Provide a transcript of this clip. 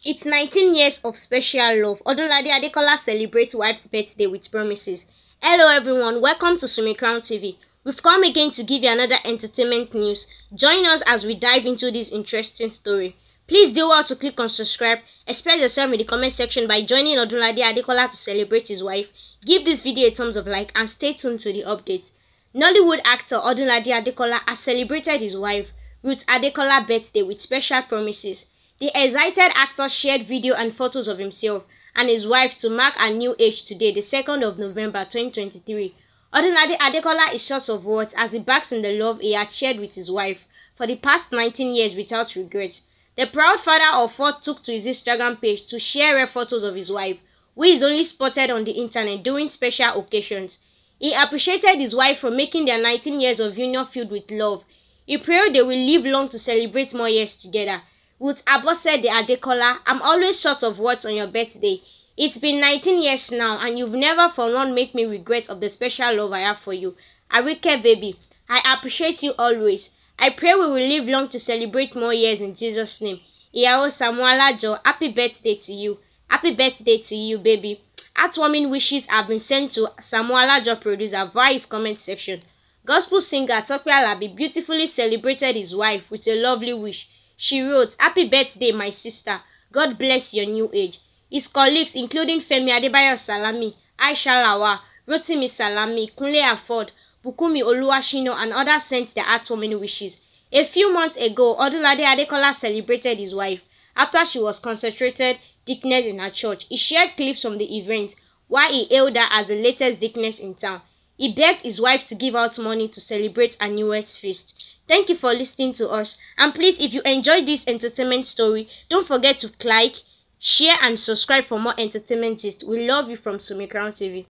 It's 19 years of special love. Odunlade Adekola celebrates wife's birthday with promises. Hello everyone, welcome to Sumi Crown TV. We've come again to give you another entertainment news. Join us as we dive into this interesting story. Please do well to click on subscribe. Express yourself in the comment section by joining Odunlade Adekola to celebrate his wife. Give this video a thumbs up like and stay tuned to the updates. Nollywood actor Odunlade Adekola has celebrated his wife, Ruth Adekola's birthday with special promises. The excited actor shared video and photos of himself and his wife to mark a new age today, the 2nd of November 2023. Odunlade Adekola is short of words as he basks in the love he had shared with his wife for the past 19 years without regret. The proud father of four took to his Instagram page to share rare photos of his wife, who is only spotted on the internet during special occasions. He appreciated his wife for making their 19 years of union filled with love. He prayed they will live long to celebrate more years together. Ruth Abosede Adekola, I'm always short of words on your birthday. It's been 19 years now and you've never for one make me regret of the special love I have for you. Arike baby, I appreciate you always. I pray we will live long to celebrate more years in Jesus' name. Iyao Samualajo, happy birthday to you. Happy birthday to you, baby. Heartwarming wishes have been sent to Samualajo producer via his comment section. Gospel singer Tope Alabi beautifully celebrated his wife with a lovely wish. She wrote, "Happy birthday, my sister. God bless your new age." His colleagues, including Femi Adebayo Salami, Aisha Lawa, Rotimi Salami, Kunle Afod, Bukumi Oluwashino, and others sent their heartwarming wishes. A few months ago, Odunlade Adekola celebrated his wife after she was consecrated deaconess in her church. He shared clips from the event, while he hailed her as the latest deaconess in town. He begged his wife to give out money to celebrate her newest feast. Thank you for listening to us. And please, if you enjoyed this entertainment story, don't forget to like, share and subscribe for more entertainment gist. We love you from Sumi Crown TV.